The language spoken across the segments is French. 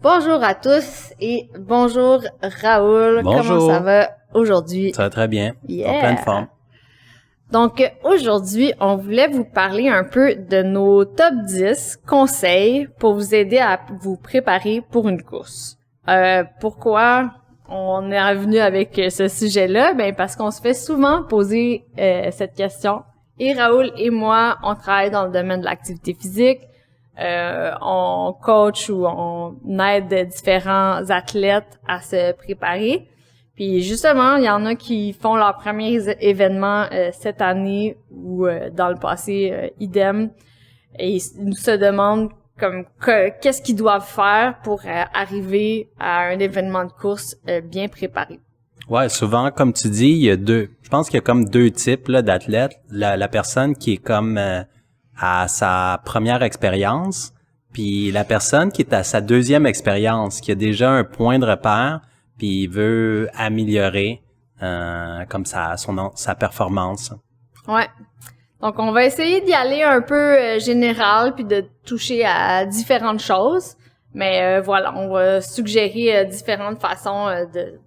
Bonjour à tous et bonjour Raoul. Bonjour. Comment ça va aujourd'hui? Ça va très bien. Yeah. En pleine forme. Donc aujourd'hui, on voulait vous parler un peu de nos top 10 conseils pour vous aider à vous préparer pour une course. Pourquoi on est revenu avec ce sujet-là? Ben parce qu'on se fait souvent poser cette question. Et Raoul et moi, on travaille dans le domaine de l'activité physique. On coach ou on aide différents athlètes à se préparer. Puis justement, il y en a qui font leur premier événement cette année ou dans le passé, idem. Et ils nous se demandent qu'est-ce qu'ils doivent faire pour arriver à un événement de course bien préparé. Ouais, souvent, comme tu dis, je pense qu'il y a comme deux types là, d'athlètes. La personne qui est comme à sa première expérience, puis la personne qui est à sa deuxième expérience, qui a déjà un point de repère, puis il veut améliorer comme sa performance. Ouais. Donc, on va essayer d'y aller un peu général, puis de toucher à différentes choses. Mais voilà, on va suggérer différentes façons de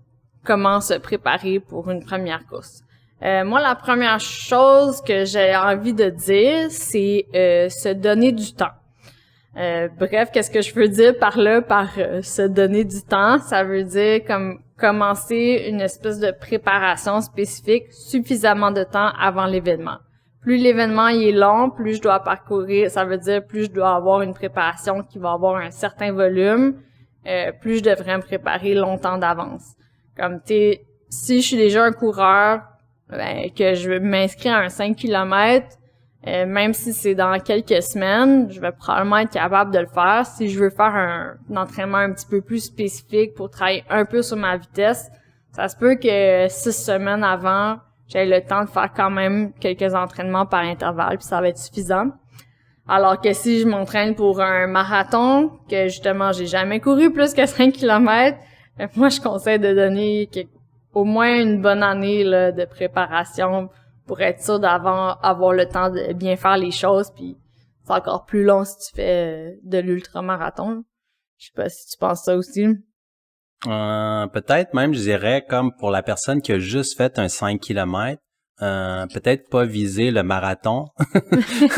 comment se préparer pour une première course. Moi, la première chose que j'ai envie de dire, c'est se donner du temps. Bref, qu'est-ce que je veux dire par là, se donner du temps? Ça veut dire comme commencer une espèce de préparation spécifique suffisamment de temps avant l'événement. Plus l'événement il est long, plus je dois parcourir, ça veut dire plus je dois avoir une préparation qui va avoir un certain volume, plus je devrais me préparer longtemps d'avance. Comme si je suis déjà un coureur, que je m'inscris à un 5 km, même si c'est dans quelques semaines, je vais probablement être capable de le faire. Si je veux faire un entraînement un petit peu plus spécifique pour travailler un peu sur ma vitesse, ça se peut que 6 semaines avant, j'ai le temps de faire quand même quelques entraînements par intervalle, puis ça va être suffisant. Alors que si je m'entraîne pour un marathon, que justement j'ai jamais couru plus que 5 km, moi je conseille de donner au moins une bonne année là, de préparation pour être sûr avoir le temps de bien faire les choses, puis c'est encore plus long si tu fais de l'ultramarathon. Je sais pas si tu penses ça aussi. Peut-être même, je dirais, comme pour la personne qui a juste fait un 5 km, peut-être pas viser le marathon.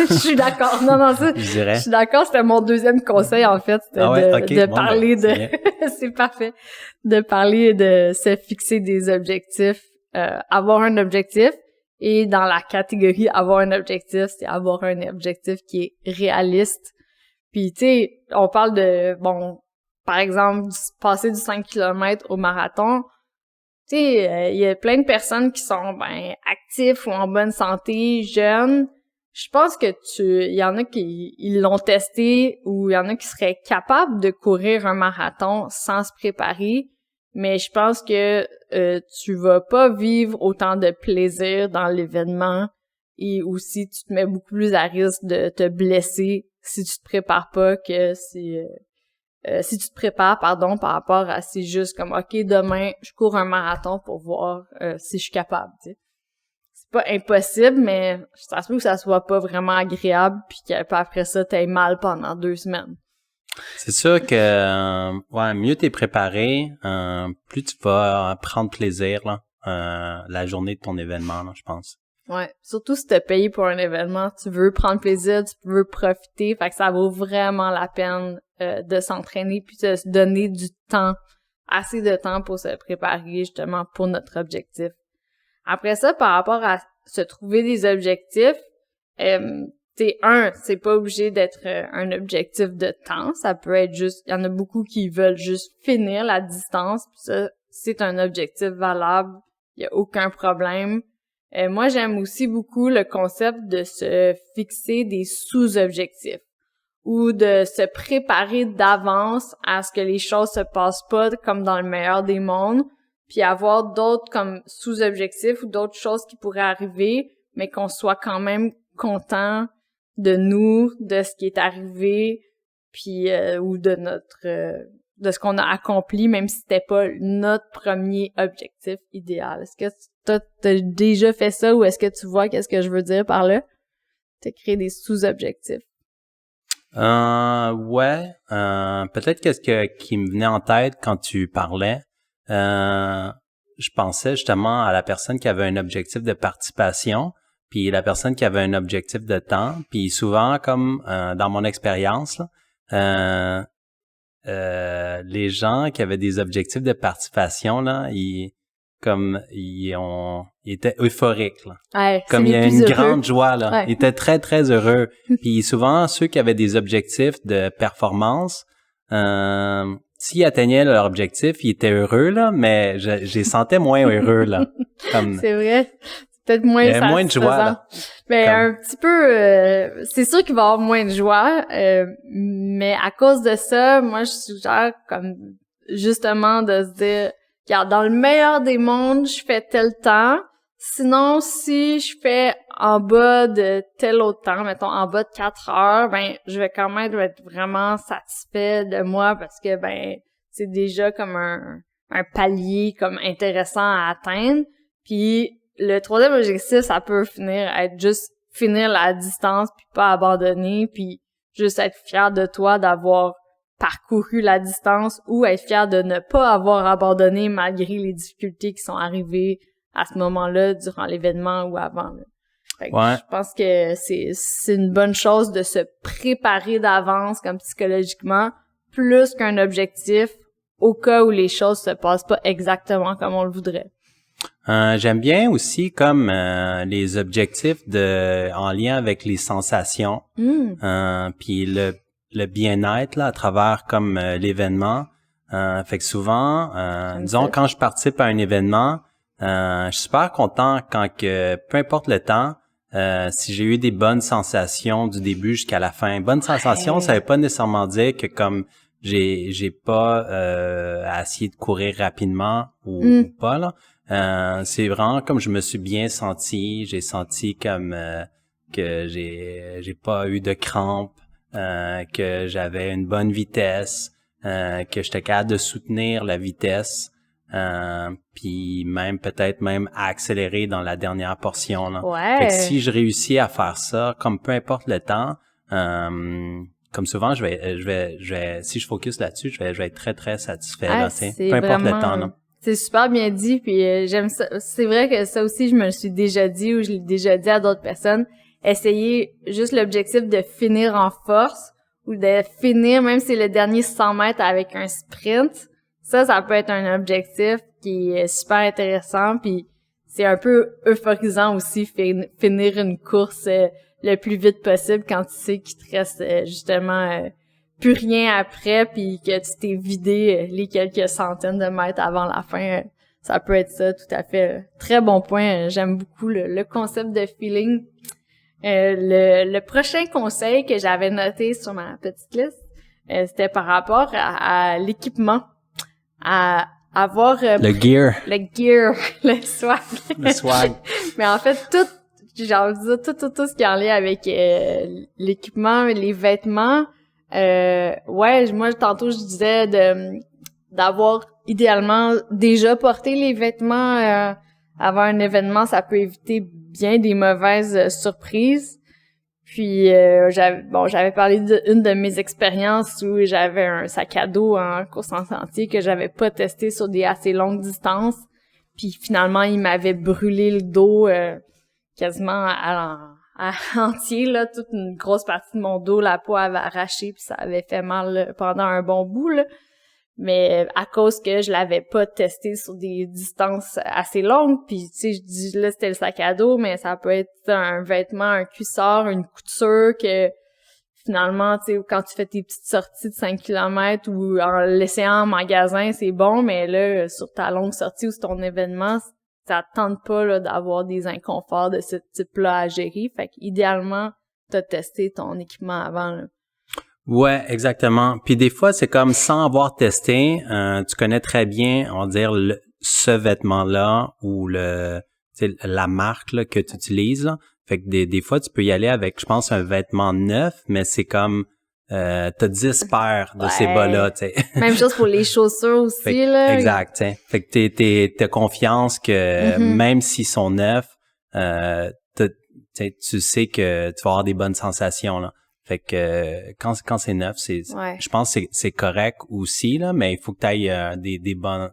Je suis d'accord. Non, ça, je dirais. Je suis d'accord. C'était mon deuxième conseil, en fait. C'était de parler c'est parfait. De parler de se fixer des objectifs, avoir un objectif. Et dans la catégorie avoir un objectif, c'est avoir un objectif qui est réaliste. Puis, tu sais, on parle de, par exemple, passer du 5 km au marathon. Tu sais, il y a plein de personnes qui sont actifs ou en bonne santé, jeunes. Je pense que il y en a qui ils l'ont testé ou il y en a qui seraient capables de courir un marathon sans se préparer, mais je pense que tu vas pas vivre autant de plaisir dans l'événement et aussi tu te mets beaucoup plus à risque de te blesser si tu te prépares pas que si tu te prépares, par rapport à c'est juste comme OK, demain, je cours un marathon pour voir si je suis capable, tu sais. C'est pas impossible, mais ça se peut que ça soit pas vraiment agréable puis qu'après ça, t'aies mal pendant 2 semaines. C'est sûr que mieux t'es préparé, plus tu vas prendre plaisir là, la journée de ton événement, là, je pense. Ouais, surtout si t'as payé pour un événement, tu veux prendre plaisir, tu veux profiter, fait que ça vaut vraiment la peine de s'entraîner puis de se donner du temps, assez de temps pour se préparer justement pour notre objectif. Après ça, par rapport à se trouver des objectifs, c'est pas obligé d'être un objectif de temps, ça peut être juste, il y en a beaucoup qui veulent juste finir la distance, puis ça, c'est un objectif valable, il y a aucun problème. Moi, j'aime aussi beaucoup le concept de se fixer des sous-objectifs ou de se préparer d'avance à ce que les choses se passent pas comme dans le meilleur des mondes, puis avoir d'autres comme sous-objectifs ou d'autres choses qui pourraient arriver, mais qu'on soit quand même content de nous, de ce qui est arrivé, puis ou de de ce qu'on a accompli, même si c'était pas notre premier objectif idéal. Est-ce que t'as déjà fait ça ou est-ce que tu vois qu'est-ce que je veux dire par là? T'as créé des sous-objectifs. Ouais. Peut-être qui me venait en tête quand tu parlais. Je pensais justement à la personne qui avait un objectif de participation, puis la personne qui avait un objectif de temps. Puis souvent, comme dans mon expérience, là, les gens qui avaient des objectifs de participation, là, ils étaient euphoriques, là. Ouais, Comme il y a une grande joie, là. Ouais. Ils étaient très, très heureux. Puis souvent, ceux qui avaient des objectifs de performance, s'ils atteignaient leur objectif, ils étaient heureux, là, mais je les sentais moins heureux, là. Comme, C'est vrai. C'est peut-être moins il y avait moins de joie, là. Mais un petit peu, c'est sûr qu'il va y avoir moins de joie, mais à cause de ça, moi, je suggère comme justement de se dire, regarde, dans le meilleur des mondes, je fais tel temps. Sinon, si je fais en bas de tel autre temps, mettons en bas de 4 heures, ben je vais quand même être vraiment satisfait de moi parce que ben c'est déjà comme un palier comme intéressant à atteindre. Puis le troisième objectif, ça peut être juste finir la distance puis pas abandonner puis juste être fier de toi d'avoir parcouru la distance ou être fier de ne pas avoir abandonné malgré les difficultés qui sont arrivées à ce moment-là durant l'événement ou avant. Là. Fait que Ouais. je pense que c'est une bonne chose de se préparer d'avance comme psychologiquement plus qu'un objectif au cas où les choses se passent pas exactement comme on le voudrait. J'aime bien aussi comme les objectifs en lien avec les sensations, puis le bien-être là à travers comme l'événement. Fait que souvent, disons quand je participe à un événement, je suis super content quand que peu importe le temps, si j'ai eu des bonnes sensations du début jusqu'à la fin. Bonnes sensations, ça veut pas nécessairement dire que comme j'ai pas à essayer de courir rapidement ou pas là. C'est vraiment comme je me suis bien senti. J'ai senti comme que j'ai pas eu de crampes, que j'avais une bonne vitesse, que j'étais capable de soutenir la vitesse, puis même peut-être même à accélérer dans la dernière portion là. Ouais. Fait que si je réussis à faire ça, comme peu importe le temps, comme souvent je vais si je focus là-dessus, je vais être très très satisfait là, peu importe le temps là. C'est super bien dit, puis j'aime ça. C'est vrai que ça aussi, je me le suis déjà dit ou je l'ai déjà dit à d'autres personnes. Essayer juste l'objectif de finir en force ou de finir, même si c'est le dernier 100 mètres avec un sprint. Ça peut être un objectif qui est super intéressant, puis c'est un peu euphorisant aussi, finir une course le plus vite possible quand tu sais qu'il te reste justement... plus rien après, puis que tu t'es vidé les quelques centaines de mètres avant la fin. Ça peut être ça, tout à fait. Très bon point. J'aime beaucoup le concept de feeling. Le prochain conseil que j'avais noté sur ma petite liste, c'était par rapport à l'équipement. À avoir... le gear. Le gear, le swag. Le swag. Mais en fait, tout ce qui est en lien avec l'équipement, les vêtements... ouais, moi tantôt je disais d'avoir idéalement déjà porté les vêtements avant un événement, ça peut éviter bien des mauvaises surprises. Puis j'avais parlé d'une de mes expériences où j'avais un sac à dos en course en sentier que j'avais pas testé sur des assez longues distances. Puis finalement, il m'avait brûlé le dos quasiment entier, là, toute une grosse partie de mon dos, la peau avait arraché puis ça avait fait mal pendant un bon bout, là. Mais à cause que je l'avais pas testé sur des distances assez longues, puis tu sais, je dis là c'était le sac à dos, mais ça peut être un vêtement, un cuissard, une couture que finalement, tu sais, quand tu fais tes petites sorties de 5 km ou en l'essayant en magasin, c'est bon, mais là, sur ta longue sortie ou sur ton événement, ça te tente pas là, d'avoir des inconforts de ce type-là à gérer. Fait qu'idéalement, t'as testé ton équipement avant, là. Ouais, exactement. Puis des fois, c'est comme sans avoir testé, tu connais très bien, on va dire, ce vêtement-là ou la marque là, que tu utilises. Là. Fait que des fois, tu peux y aller avec, je pense, un vêtement neuf, mais c'est comme t'as 10 paires de ces bas-là, tu sais. Même chose pour les chaussures aussi, fait que, là. Exact, tu sais. Fait que t'as confiance que même s'ils sont neufs, tu sais que tu vas avoir des bonnes sensations, là. Fait que quand c'est neuf, Ouais. je pense que c'est correct aussi là, mais il faut que tu ailles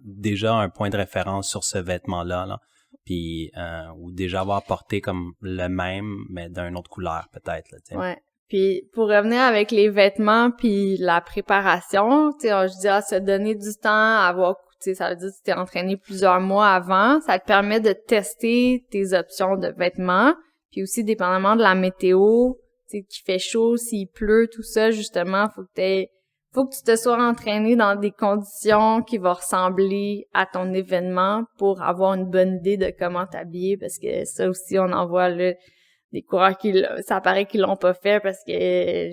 déjà un point de référence sur ce vêtement-là là. Puis ou déjà avoir porté comme le même mais d'une autre couleur peut-être là, tu sais. Ouais. Puis pour revenir avec les vêtements puis la préparation, tu sais, je dis se donner du temps, avoir, tu sais, ça veut dire que tu t'es entraîné plusieurs mois avant, ça te permet de tester tes options de vêtements, puis aussi dépendamment de la météo, tu sais, qu'il fait chaud, s'il pleut, tout ça, justement, faut que tu te sois entraîné dans des conditions qui vont ressembler à ton événement pour avoir une bonne idée de comment t'habiller, parce que ça aussi, on en voit là des coureurs ça paraît qu'ils l'ont pas fait parce que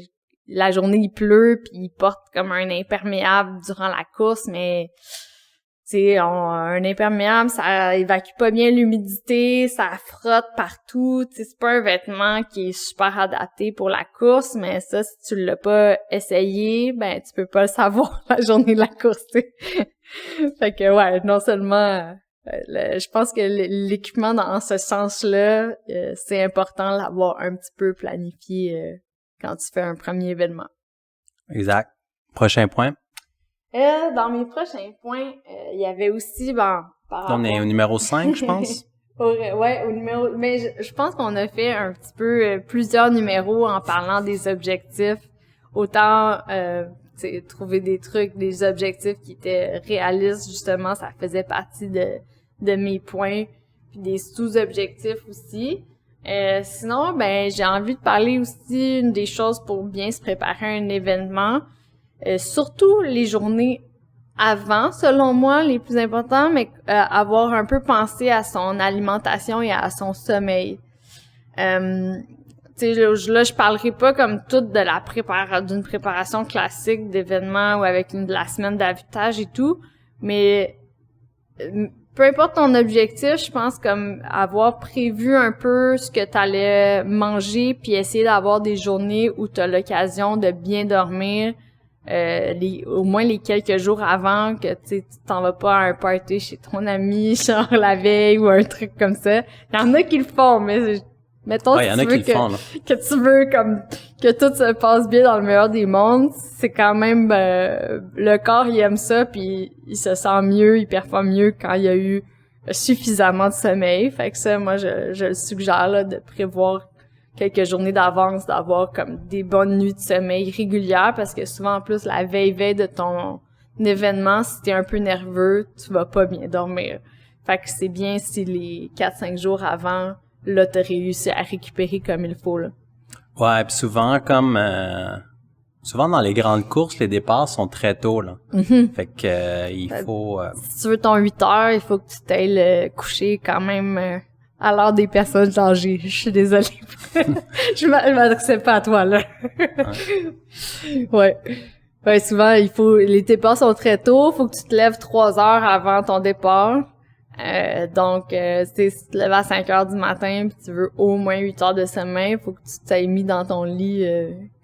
la journée il pleut puis ils portent comme un imperméable durant la course, mais tu sais, un imperméable, ça évacue pas bien l'humidité, ça frotte partout, tu sais, c'est pas un vêtement qui est super adapté pour la course, mais ça, si tu l'as pas essayé, ben tu peux pas le savoir la journée de la course, tu sais. Fait que ouais, non seulement je pense que l'équipement dans ce sens-là, c'est important d'avoir un petit peu planifié quand tu fais un premier événement. Exact. Prochain point. Dans mes prochains points, il y avait aussi, par On est au numéro 5, je pense. Ouais, au numéro, mais je pense qu'on a fait un petit peu plusieurs numéros en parlant des objectifs. Autant, trouver des trucs, des objectifs qui étaient réalistes, justement, ça faisait partie de mes points, puis des sous-objectifs aussi. Sinon, ben j'ai envie de parler aussi une des choses pour bien se préparer à un événement. Surtout les journées avant, selon moi, les plus importants, mais avoir un peu pensé à son alimentation et à son sommeil. Tu sais, là, je parlerai pas comme toute de d'une préparation classique d'événements ou avec la semaine d'avitage et tout, mais peu importe ton objectif, je pense comme avoir prévu un peu ce que t'allais manger puis essayer d'avoir des journées où t'as l'occasion de bien dormir, au moins les quelques jours avant que tu t'en vas pas à un party chez ton ami, genre la veille ou un truc comme ça. Il y en a qui le font, mais mettons si tu veux que tu veux comme que tout se passe bien dans le meilleur des mondes, c'est quand même le corps il aime ça puis il se sent mieux, il performe mieux quand il y a eu suffisamment de sommeil. Fait que ça, moi je le suggère là de prévoir quelques journées d'avance, d'avoir comme des bonnes nuits de sommeil régulières parce que souvent en plus la veille de ton événement, si t'es un peu nerveux, tu vas pas bien dormir. Fait que c'est bien si les 4-5 jours avant, là t'as réussi à récupérer comme il faut là. Ouais, puis souvent souvent dans les grandes courses, les départs sont très tôt là. Mm-hmm. Fait que il faut si tu veux ton 8 heures, il faut que tu t'ailles le coucher quand même à l'heure des personnes âgées. Je suis désolée. Je m'adressais pas à toi, là. Ouais. Ouais, souvent, les départs sont très tôt. Faut que tu te lèves 3 heures avant ton départ. Donc, si tu te lèves à 5 heures du matin pis tu veux au moins 8 heures de sommeil, faut que tu t'ailles mis dans ton lit,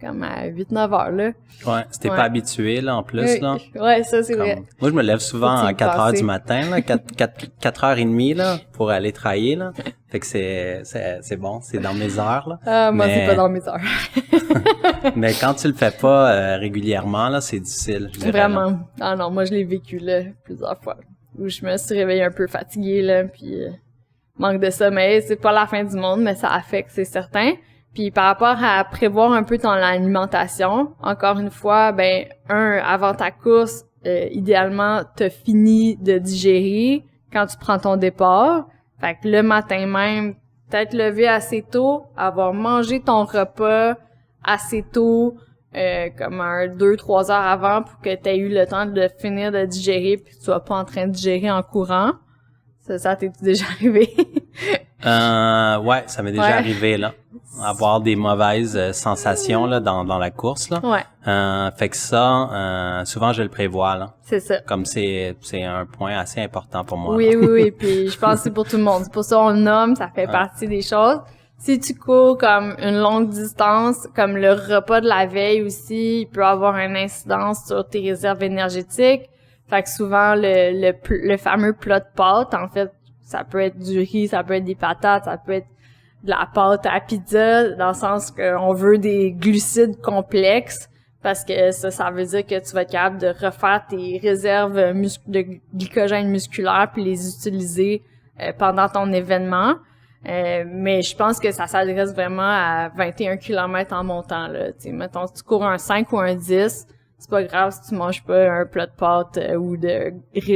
comme à 8-9 heures, là. Ouais, si t'es pas habitué, là, en plus, là. Ouais, ça, c'est vrai. Moi, je me lève souvent à 4 heures du matin, là, 4 heures et demie, là, pour aller travailler, là. Fait que c'est bon, c'est dans mes heures, là. Ah, moi, c'est pas dans mes heures. Mais quand tu le fais pas régulièrement, là, c'est difficile. Je dirais, vraiment. Là. Ah non, moi, je l'ai vécu, là, plusieurs fois. Où je me suis réveillée un peu fatiguée, là, puis manque de sommeil. C'est pas la fin du monde, mais ça affecte, c'est certain. Puis par rapport à prévoir un peu ton alimentation, encore une fois, ben, avant ta course, idéalement, t'as fini de digérer quand tu prends ton départ. Fait que le matin même, peut-être lever assez tôt, avoir mangé ton repas assez tôt, comme 2-3 heures avant pour que tu aies eu le temps de finir de digérer puis que tu sois pas en train de digérer en courant. Ça t'est déjà arrivé? Ouais, ça m'est déjà arrivé, là. Avoir des mauvaises sensations, là, dans la course, là. Ouais. Fait que ça, souvent, je le prévois, là. C'est ça. Comme c'est un point assez important pour moi. Oui. Puis je pense que c'est pour tout le monde. C'est pour ça qu'on le nomme, ça fait partie des choses. Si tu cours comme une longue distance, comme le repas de la veille aussi, il peut avoir une incidence sur tes réserves énergétiques. Fait que souvent, le fameux plat de pâtes, en fait, ça peut être du riz, ça peut être des patates, ça peut être de la pâte à pizza, dans le sens qu'on veut des glucides complexes, parce que ça veut dire que tu vas être capable de refaire tes réserves de glycogène musculaire puis les utiliser pendant ton événement. Mais je pense que ça s'adresse vraiment à 21 km en montant, là. Tu sais, mettons, si tu cours un 5 ou un 10, c'est pas grave si tu manges pas un plat de pâtes ou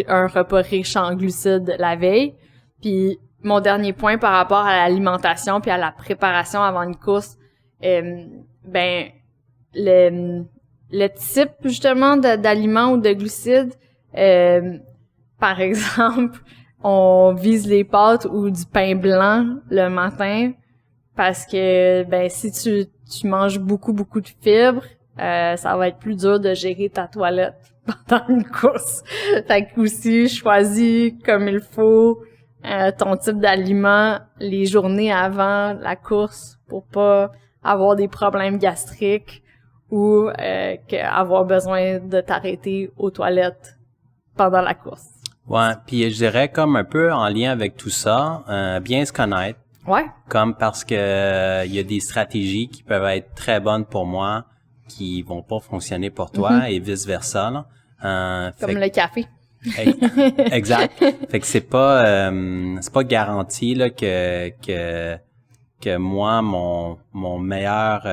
un repas riche en glucides la veille. Puis mon dernier point par rapport à l'alimentation puis à la préparation avant une course, ben le type justement d'aliments ou de glucides, par exemple, on vise les pâtes ou du pain blanc le matin parce que ben si tu manges beaucoup de fibres, ça va être plus dur de gérer ta toilette pendant une course. Fait que aussi choisis comme il faut ton type d'aliment les journées avant la course pour pas avoir des problèmes gastriques ou avoir besoin de t'arrêter aux toilettes pendant la course. Ouais, puis je dirais comme un peu en lien avec tout ça, bien se connaître. Ouais. Comme parce que il y a des stratégies qui peuvent être très bonnes pour moi, qui vont pas fonctionner pour toi et vice versa. Là. Comme le café. Exact. Fait que c'est pas garanti là que moi mon meilleur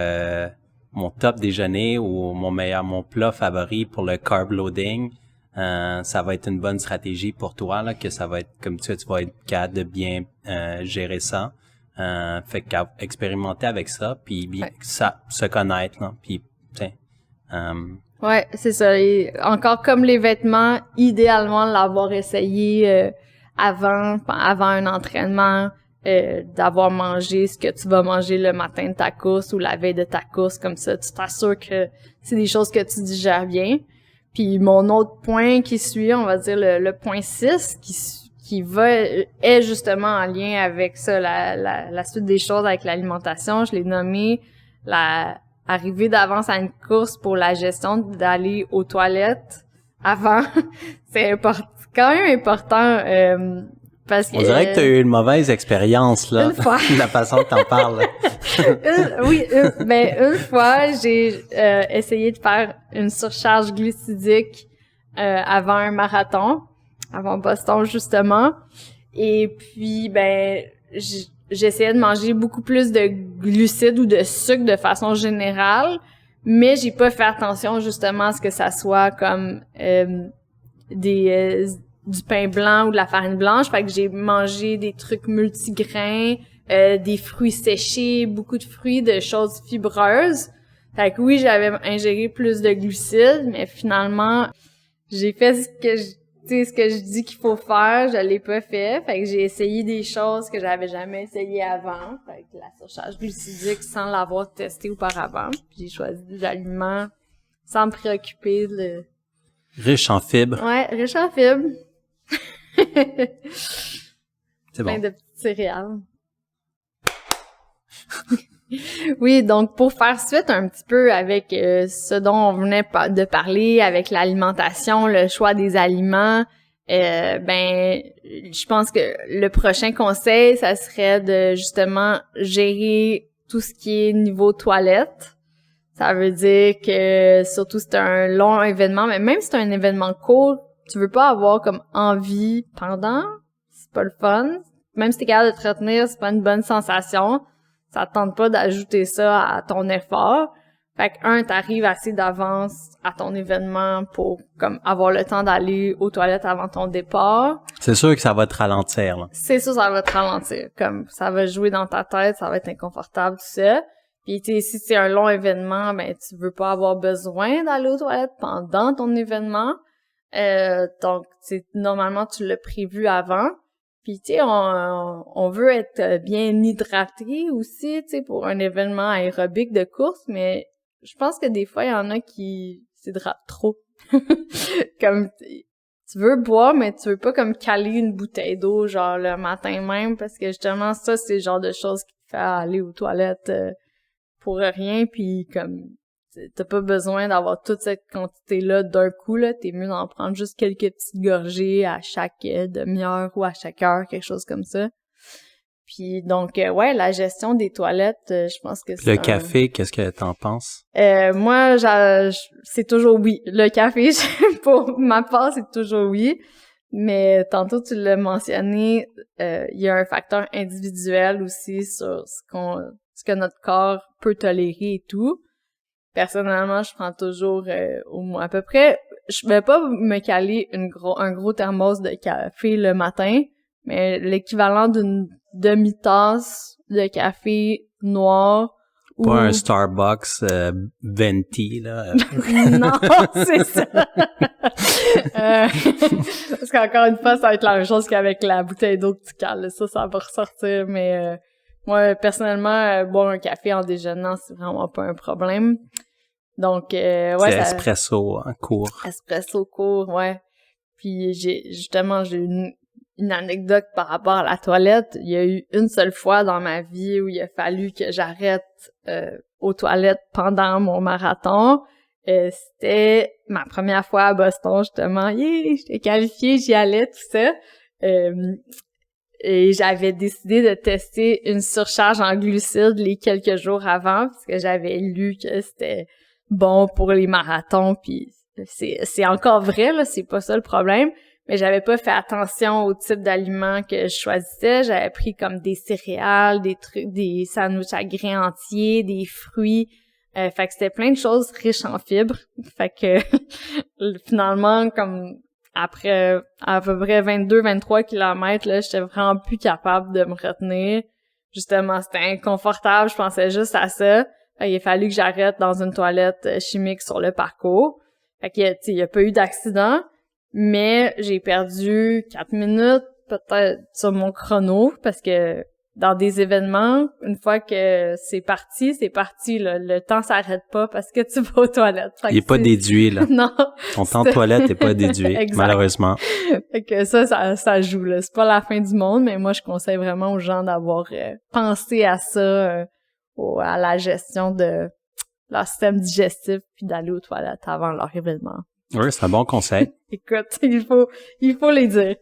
mon top déjeuner ou mon plat favori pour le carb loading, ça va être une bonne stratégie pour toi là, que ça va être comme tu vas être capable de bien gérer ça. Fait qu'expérimenter avec ça puis bien ça se connaître là, puis ouais, c'est ça. Et encore comme les vêtements, idéalement l'avoir essayé avant un entraînement, d'avoir mangé ce que tu vas manger le matin de ta course ou la veille de ta course, comme ça tu t'assures que c'est des choses que tu digères bien. Puis mon autre point qui suit, on va dire le point 6 qui est justement en lien avec ça, la suite des choses avec l'alimentation, je l'ai nommé arriver d'avance à une course pour la gestion d'aller aux toilettes avant. C'est quand même important parce que on dirait que tu as eu une mauvaise expérience là, une fois. la façon que t'en parles. Une fois, j'ai essayé de faire une surcharge glucidique avant un marathon, avant Boston justement, et puis j'essayais de manger beaucoup plus de glucides ou de sucre de façon générale, mais j'ai pas fait attention justement à ce que ça soit comme du pain blanc ou de la farine blanche. Fait que j'ai mangé des trucs multigrains, des fruits séchés, beaucoup de fruits, de choses fibreuses. Fait que oui, j'avais ingéré plus de glucides, mais finalement, j'ai fait ce que je dis qu'il faut faire, je l'ai pas fait. Fait que j'ai essayé des choses que j'avais jamais essayé avant. Fait que la surcharge glucidique sans l'avoir testé auparavant. Puis j'ai choisi des aliments sans me préoccuper de... Riche en fibres. Ouais, riche en fibres. C'est bon. Plein de petites céréales. Oui, donc pour faire suite un petit peu avec ce dont on venait de parler, avec l'alimentation, le choix des aliments, je pense que le prochain conseil, ça serait de justement gérer tout ce qui est niveau toilette. Ça veut dire que surtout si c'est un long événement, mais même si c'est un événement court, tu veux pas avoir comme envie pendant, c'est pas le fun. Même si t'es capable de te retenir, c'est pas une bonne sensation. Ça te tente pas d'ajouter ça à ton effort. Fait que t'arrives assez d'avance à ton événement pour comme avoir le temps d'aller aux toilettes avant ton départ. C'est sûr que ça va te ralentir, là. C'est sûr, ça va te ralentir. Comme ça va jouer dans ta tête, ça va être inconfortable, tout ça. Puis si c'est un long événement, tu veux pas avoir besoin d'aller aux toilettes pendant ton événement. Donc, normalement, tu l'as prévu avant. Puis, on veut être bien hydraté aussi, pour un événement aérobique de course, mais je pense que des fois, il y en a qui s'hydratent trop. Comme, tu veux boire, mais tu veux pas comme caler une bouteille d'eau, genre, le matin même, parce que justement, ça, c'est le genre de choses qui te fait aller aux toilettes pour rien, puis comme... T'as pas besoin d'avoir toute cette quantité-là d'un coup, là. T'es mieux d'en prendre juste quelques petites gorgées à chaque demi-heure ou à chaque heure, quelque chose comme ça. Puis donc, ouais, la gestion des toilettes, je pense que c'est Le café, qu'est-ce que t'en penses? Moi, c'est toujours oui. Le café, pour ma part, c'est toujours oui. Mais tantôt, tu l'as mentionné, il y a un facteur individuel aussi sur ce que notre corps peut tolérer et tout. Personnellement, je prends toujours au moins à peu près. Je vais pas me caler un gros thermos de café le matin, mais l'équivalent d'une demi-tasse de café noir. Pas un Starbucks venti, là. Non, c'est ça. Parce qu'encore une fois, ça va être la même chose qu'avec la bouteille d'eau que tu cales. Ça va ressortir. Mais moi, personnellement, boire un café en déjeunant, c'est vraiment pas un problème. Donc, ouais. C'est espresso court. Espresso court, ouais. Puis j'ai une anecdote par rapport à la toilette. Il y a eu une seule fois dans ma vie où il a fallu que j'arrête aux toilettes pendant mon marathon. C'était ma première fois à Boston, justement. J'étais qualifiée, j'y allais, tout ça. Et j'avais décidé de tester une surcharge en glucides les quelques jours avant, parce que j'avais lu que c'était bon pour les marathons, puis c'est encore vrai, là, c'est pas ça le problème. Mais j'avais pas fait attention au type d'aliments que je choisissais. J'avais pris comme des céréales, des sandwichs à grains entiers, des fruits. Fait que c'était plein de choses riches en fibres. Fait que finalement, comme après à peu près 22-23 kilomètres, là, j'étais vraiment plus capable de me retenir. Justement, c'était inconfortable. Je pensais juste à ça. Fait qu'il a fallu que j'arrête dans une toilette chimique sur le parcours. Fait que, tu sais, il y a pas eu d'accident. Mais j'ai perdu 4 minutes peut-être sur mon chrono parce que dans des événements, une fois que c'est parti, là. Le temps s'arrête pas parce que tu vas aux toilettes. Il est pas déduit, là. Non. Ton temps de toilette est pas déduit, malheureusement. Fait que ça joue, là. C'est pas la fin du monde, mais moi, je conseille vraiment aux gens d'avoir pensé à ça, à la gestion de leur système digestif puis d'aller aux toilettes avant leur événement. Oui, c'est un bon conseil. Écoute, il faut les dire.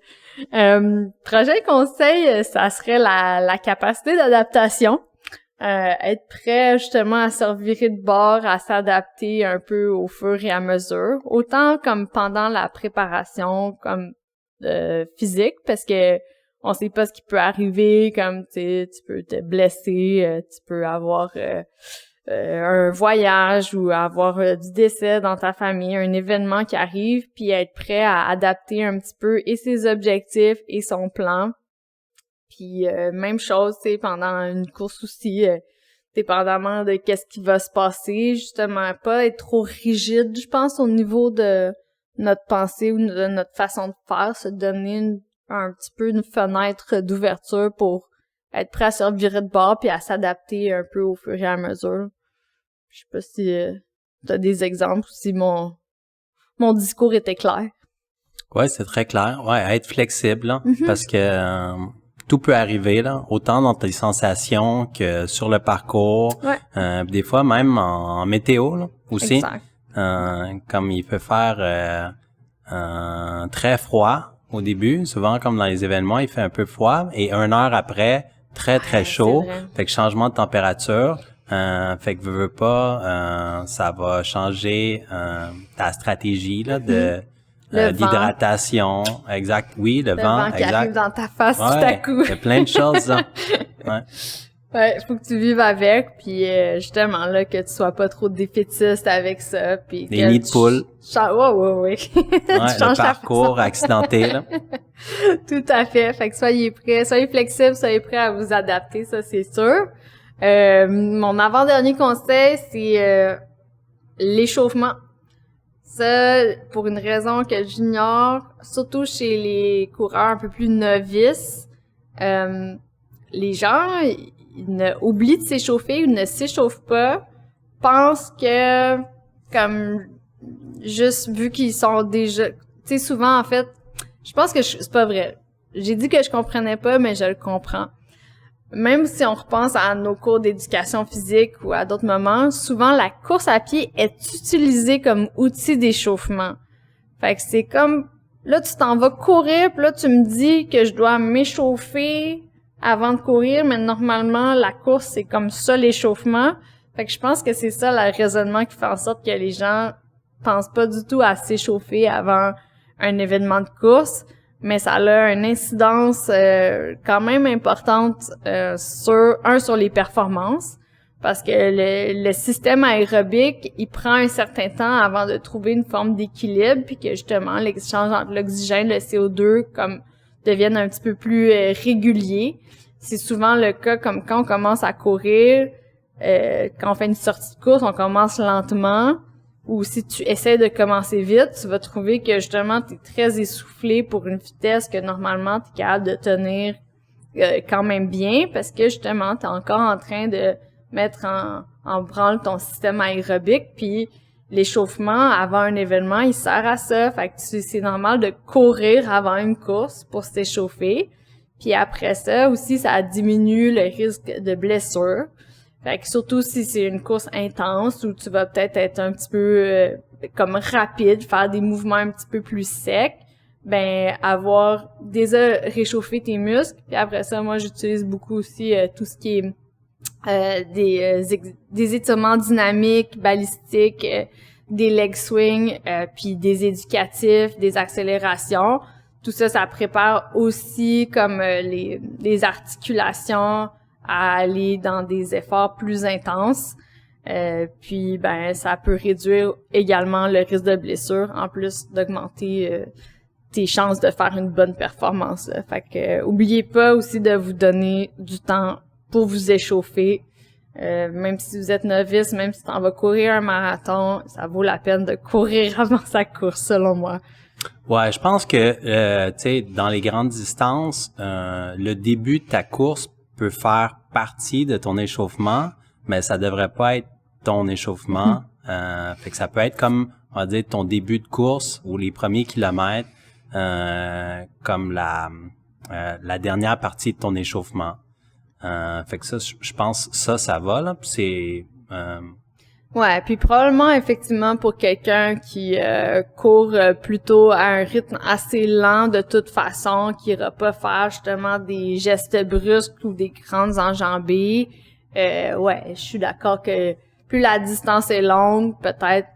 Prochain conseil, ça serait la capacité d'adaptation. Être prêt justement à se revirer de bord, à s'adapter un peu au fur et à mesure, autant comme pendant la préparation comme physique, parce que on sait pas ce qui peut arriver, comme tu peux te blesser, tu peux avoir un voyage ou avoir du décès dans ta famille, un événement qui arrive, puis être prêt à adapter un petit peu et ses objectifs et son plan. Puis même chose, tu sais, pendant une course aussi, dépendamment de qu'est-ce qui va se passer, justement pas être trop rigide, je pense, au niveau de notre pensée ou de notre façon de faire, se donner un petit peu une fenêtre d'ouverture pour être prêt à se revirer de bord puis à s'adapter un peu au fur et à mesure. Je sais pas si t'as des exemples ou si mon discours était clair. Ouais, c'est très clair. Ouais, être flexible, là, parce que tout peut arriver, là, autant dans tes sensations que sur le parcours. Ouais. Des fois, même en météo, là, aussi. Exact. Comme il peut faire très froid au début, souvent comme dans les événements, il fait un peu froid et 1 heure après, très chaud. Fait que changement de température. Fait que veux pas, ça va changer ta stratégie là d'hydratation. Exact. Oui, le vent qui arrive dans ta face tout à coup. Il y a plein de choses là. Ouais, faut que tu vives avec, puis justement là que tu sois pas trop défaitiste avec ça, puis les nids de poules. Ouais. Le parcours accidenté là. Tout à fait. Fait que soyez prêts, soyez flexibles, soyez prêts à vous adapter, ça c'est sûr. Mon avant-dernier conseil, c'est l'échauffement. Ça, pour une raison que j'ignore, surtout chez les coureurs un peu plus novices, les gens ils oublient de s'échauffer ou ne s'échauffent pas, pensent que, comme, juste vu qu'ils sont déjà... Tu sais, souvent, en fait, je pense que c'est pas vrai. J'ai dit que je comprenais pas, mais je le comprends. Même si on repense à nos cours d'éducation physique ou à d'autres moments, souvent la course à pied est utilisée comme outil d'échauffement. Fait que c'est comme, là tu t'en vas courir, puis là tu me dis que je dois m'échauffer avant de courir, mais normalement, la course, c'est comme ça l'échauffement. Fait que je pense que c'est ça le raisonnement qui fait en sorte que les gens pensent pas du tout à s'échauffer avant un événement de course, mais ça a une incidence quand même importante sur les performances, parce que le système aérobique, il prend un certain temps avant de trouver une forme d'équilibre, puis que justement l'échange entre l'oxygène et le CO2 comme deviennent un petit peu plus réguliers. C'est souvent le cas comme quand on commence à courir, quand on fait une sortie de course, on commence lentement, ou si tu essaies de commencer vite, tu vas trouver que justement tu es très essoufflé pour une vitesse que normalement tu es capable de tenir quand même bien, parce que justement tu es encore en train de mettre en branle ton système aérobique, puis l'échauffement avant un événement, il sert à ça. Fait que c'est normal de courir avant une course pour s'échauffer. Puis après ça aussi, ça diminue le risque de blessure. Fait que surtout si c'est une course intense où tu vas peut-être être un petit peu comme rapide, faire des mouvements un petit peu plus secs, ben avoir déjà réchauffé tes muscles. Puis après ça, moi j'utilise beaucoup aussi tout ce qui est des étirements dynamiques, balistiques, des leg swings, puis des éducatifs, des accélérations. Tout ça, ça prépare aussi comme les articulations à aller dans des efforts plus intenses. Puis ben ça peut réduire également le risque de blessure, en plus d'augmenter tes chances de faire une bonne performance. Là. Fait que oubliez pas aussi de vous donner du temps pour vous échauffer. Même si vous êtes novice, même si tu en vas courir un marathon, ça vaut la peine de courir avant sa course, selon moi. Ouais, je pense que tu sais, dans les grandes distances, le début de ta course peut faire partie de ton échauffement, mais ça devrait pas être ton échauffement. Fait que ça peut être comme, on va dire, ton début de course ou les premiers kilomètres, comme la dernière partie de ton échauffement. Fait que ça, je pense ça va là. Puis c'est Ouais, puis probablement effectivement pour quelqu'un qui court plutôt à un rythme assez lent de toute façon, qui ira pas faire justement des gestes brusques ou des grandes enjambées. Ouais, je suis d'accord que plus la distance est longue, peut-être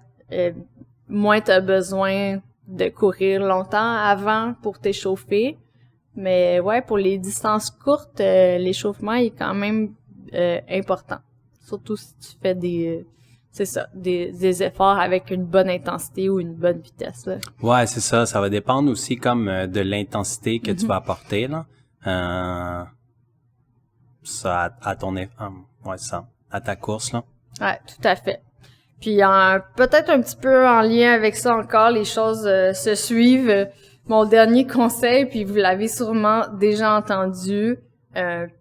moins t'as besoin de courir longtemps avant pour t'échauffer. Mais ouais, pour les distances courtes, l'échauffement est quand même important. Surtout si tu fais des efforts avec une bonne intensité ou une bonne vitesse, là. Ouais, c'est ça. Ça va dépendre aussi comme de l'intensité que tu vas apporter, là. Ça, à ton ouais, ça, à ta course, là. Ouais, tout à fait. Puis peut-être un petit peu en lien avec ça encore, les choses se suivent. Mon dernier conseil, puis vous l'avez sûrement déjà entendu,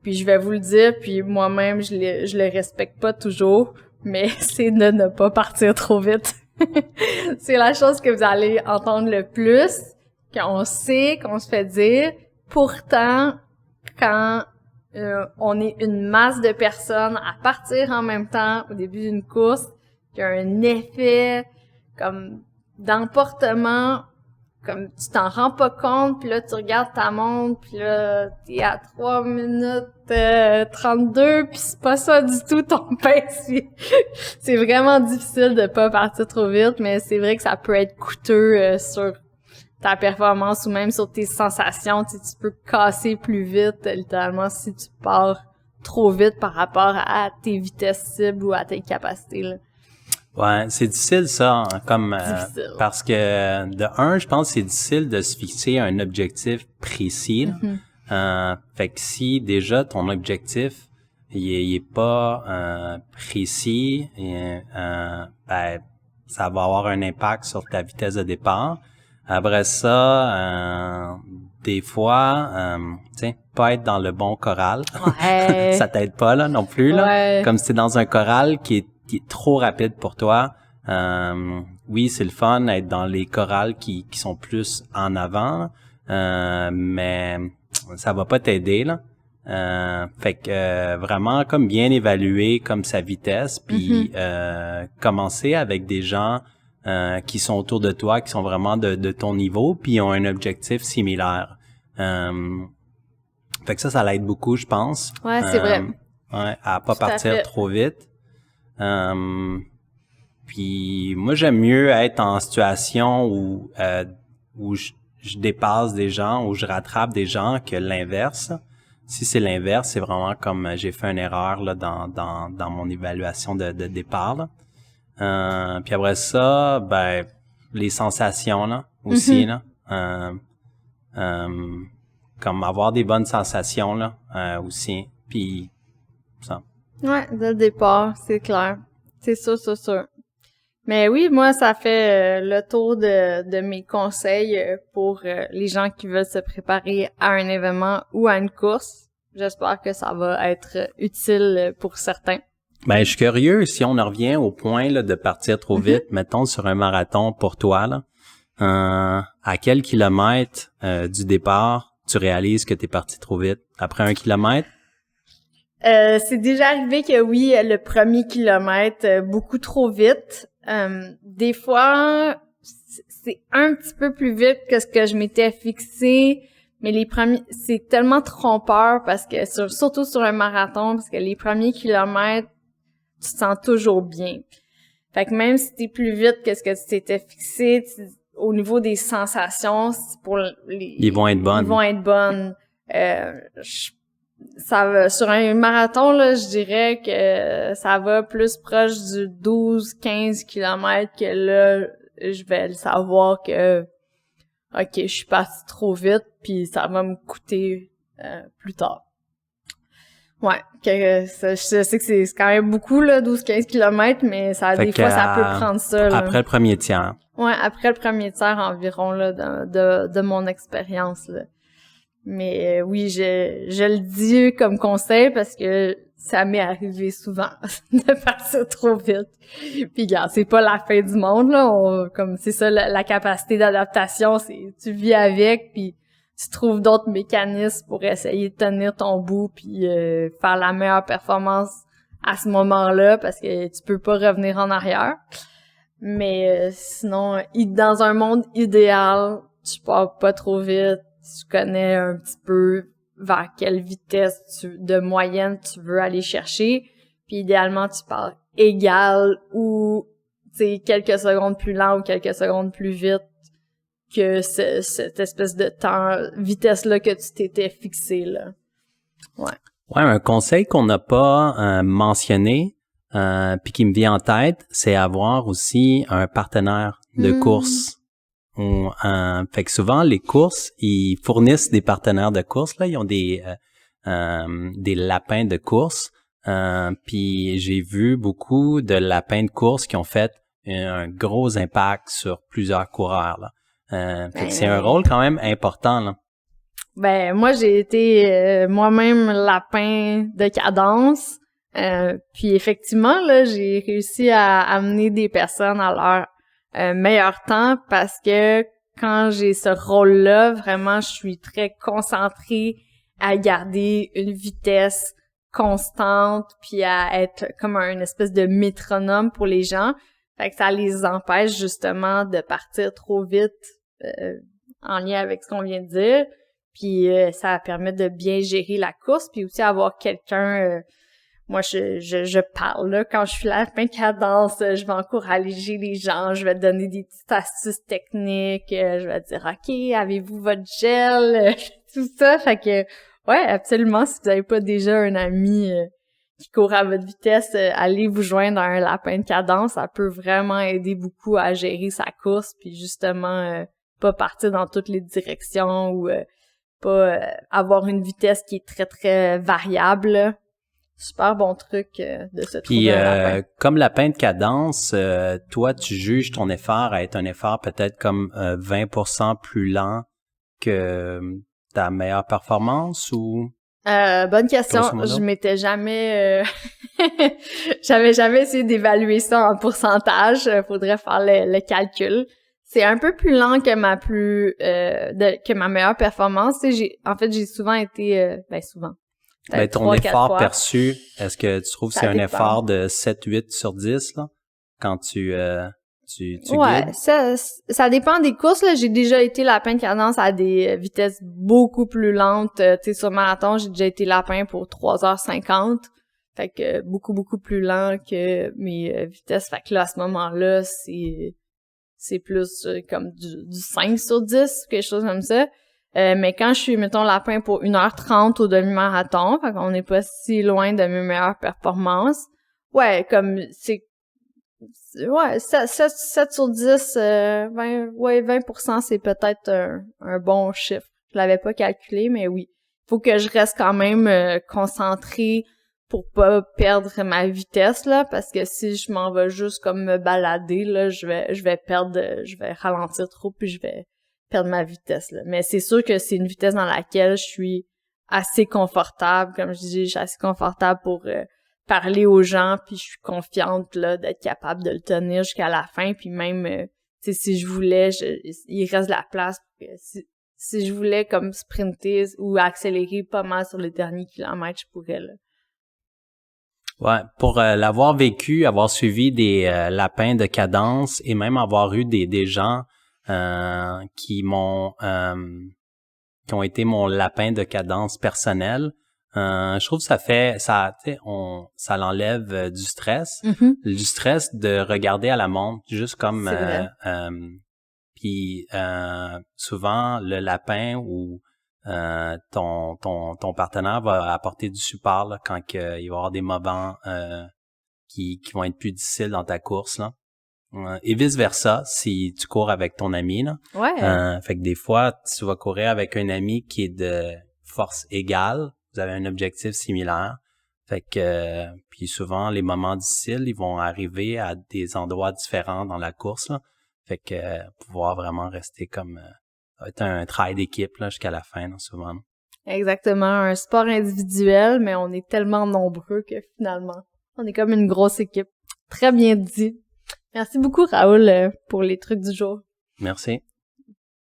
puis je vais vous le dire, puis moi-même je le respecte pas toujours, mais c'est de ne pas partir trop vite. C'est la chose que vous allez entendre le plus, qu'on sait, qu'on se fait dire. Pourtant, quand on est une masse de personnes à partir en même temps au début d'une course, il y a un effet comme d'emportement, comme tu t'en rends pas compte, puis là tu regardes ta montre, puis là t'es à 3 minutes 32, puis c'est pas ça du tout ton pace. C'est vraiment difficile de pas partir trop vite, mais c'est vrai que ça peut être coûteux sur ta performance ou même sur tes sensations. Tu peux casser plus vite littéralement si tu pars trop vite par rapport à tes vitesses cibles ou à tes capacités, là. Ouais, c'est difficile ça, hein, comme Difficile. parce que de un, je pense que c'est difficile de se fixer un objectif précis. Fait que si déjà ton objectif il est pas précis, ben ça va avoir un impact sur ta vitesse de départ. Après ça, des fois, tu sais, pas être dans le bon choral, Ouais. ça t'aide pas là non plus là. Ouais. Comme si t'es dans un choral qui est trop rapide pour toi. Oui, c'est le fun d'être dans les chorales qui sont plus en avant, mais ça va pas t'aider là. Fait que vraiment comme bien évaluer comme sa vitesse, puis commencer avec des gens qui sont autour de toi, qui sont vraiment de ton niveau, puis ont un objectif similaire. Fait que ça l'aide beaucoup, je pense. Ouais, c'est vrai. Ouais, à pas Tout à partir fait. trop vite. Puis moi, j'aime mieux être en situation où je dépasse des gens, où je rattrape des gens que l'inverse. Si c'est l'inverse, c'est vraiment comme j'ai fait une erreur là dans mon évaluation de départ. Là. Puis après ça, ben les sensations là aussi là. Comme avoir des bonnes sensations là aussi. Puis ça. Ouais, dès le départ, c'est clair. C'est sûr, c'est sûr. Mais oui, moi, ça fait le tour de mes conseils pour les gens qui veulent se préparer à un événement ou à une course. J'espère que ça va être utile pour certains. Ben, je suis curieux, si on en revient au point là, de partir trop vite, mettons sur un marathon pour toi, là, à quel kilomètre du départ tu réalises que t'es parti trop vite? Après 1 kilomètre? C'est déjà arrivé que oui, le premier kilomètre, beaucoup trop vite. Des fois, c'est un petit peu plus vite que ce que je m'étais fixé, mais les premiers, c'est tellement trompeur parce que surtout sur un marathon, parce que les premiers kilomètres, tu te sens toujours bien. Fait que même si t'es plus vite que ce que tu t'étais fixé, au niveau des sensations, pour Ils vont être bonnes. Ils vont être bonnes. Ça va, sur un marathon, là, je dirais que ça va plus proche du 12-15 kilomètres que là, je vais le savoir que, OK, je suis partie trop vite, puis ça va me coûter plus tard. Ouais, que je sais que c'est quand même beaucoup, là, 12-15 kilomètres, mais ça, des fois, ça peut prendre ça, là. Après le premier tiers. Ouais, après le premier tiers environ, là, de mon expérience, là. Mais oui, je le dis comme conseil parce que ça m'est arrivé souvent de partir trop vite. Puis regarde, c'est pas la fin du monde là, comme c'est ça la capacité d'adaptation, c'est tu vis avec puis tu trouves d'autres mécanismes pour essayer de tenir ton bout puis faire la meilleure performance à ce moment-là parce que tu peux pas revenir en arrière. Mais sinon, dans un monde idéal, tu pars pas trop vite. Tu connais un petit peu vers quelle vitesse de moyenne tu veux aller chercher, puis idéalement tu pars égal ou tu sais quelques secondes plus lent ou quelques secondes plus vite que cette espèce de temps vitesse là que tu t'étais fixé là. Ouais. Ouais, un conseil qu'on n'a pas mentionné puis qui me vient en tête, c'est avoir aussi un partenaire de course. Fait que souvent les courses, ils fournissent des partenaires de course là, ils ont des lapins de course. Puis j'ai vu beaucoup de lapins de course qui ont fait un gros impact sur plusieurs coureurs là. Fait que c'est un rôle quand même important là. Ben moi j'ai été moi-même lapin de cadence. Puis effectivement là, j'ai réussi à amener des personnes à leur meilleur temps parce que quand j'ai ce rôle-là, vraiment, je suis très concentrée à garder une vitesse constante puis à être comme une espèce de métronome pour les gens. Fait que ça les empêche justement de partir trop vite en lien avec ce qu'on vient de dire. Puis ça permet de bien gérer la course puis aussi avoir quelqu'un... moi, je parle, là. Quand je suis là, fin de cadence, je vais encourager les gens, je vais donner des petites astuces techniques, je vais dire, OK, avez-vous votre gel? Tout ça. Fait que, ouais, absolument, si vous n'avez pas déjà un ami qui court à votre vitesse, allez vous joindre à un lapin de cadence. Ça peut vraiment aider beaucoup à gérer sa course, puis justement, pas partir dans toutes les directions ou pas avoir une vitesse qui est très, très variable, là. Super bon truc de se trouver un lapin. Comme lapin de cadence, toi, tu juges ton effort à être un effort peut-être comme 20% plus lent que ta meilleure performance ou? Bonne question. Je m'étais jamais... j'avais jamais essayé d'évaluer ça en pourcentage. Faudrait faire le calcul. C'est un peu plus lent que que ma meilleure performance. En fait, j'ai souvent été... souvent. Ben, ton effort perçu, est-ce que tu trouves que c'est un effort de 7, 8 sur 10, là? Quand tu tu Ouais, guides? ça dépend des courses, là. J'ai déjà été lapin de cadence à des vitesses beaucoup plus lentes. Tu sais, sur marathon, j'ai déjà été lapin pour 3h50. Fait que beaucoup, beaucoup plus lent que mes vitesses. Fait que là, à ce moment-là, c'est plus comme du 5 sur 10, quelque chose comme ça. Mais quand je suis, mettons, lapin pour 1h30 au demi-marathon, fait qu'on n'est pas si loin de mes meilleures performances. Ouais, comme ouais, 7 sur 10, 20%, c'est peut-être un bon chiffre. Je l'avais pas calculé, mais oui. Faut que je reste quand même concentrée pour pas perdre ma vitesse, là, parce que si je m'en vais juste comme me balader, là, je vais ralentir trop puis je vais perdre ma vitesse, là. Mais c'est sûr que c'est une vitesse dans laquelle je suis assez confortable, comme je dis, je suis assez confortable pour parler aux gens, puis je suis confiante là d'être capable de le tenir jusqu'à la fin, puis même tu sais, si je voulais, il reste de la place pour que si je voulais comme sprinter ou accélérer pas mal sur les derniers kilomètres, je pourrais là. Ouais, pour l'avoir vécu, avoir suivi des lapins de cadence et même avoir eu des gens qui ont été mon lapin de cadence personnel. Je trouve que ça l'enlève du stress. Mm-hmm. Du stress de regarder à la montre, juste comme puis souvent le lapin ou ton partenaire va apporter du support là, quand il va y avoir des moments qui vont être plus difficiles dans ta course là. Et vice versa si tu cours avec ton ami là. Ouais. Fait que des fois tu vas courir avec un ami qui est de force égale, vous avez un objectif similaire. Fait que puis souvent les moments difficiles, ils vont arriver à des endroits différents dans la course là. Fait que pouvoir vraiment rester comme ça va être un travail d'équipe là jusqu'à la fin là, souvent. Exactement, un sport individuel, mais on est tellement nombreux que finalement, on est comme une grosse équipe. Très bien dit. Merci beaucoup Raoul pour les trucs du jour. Merci.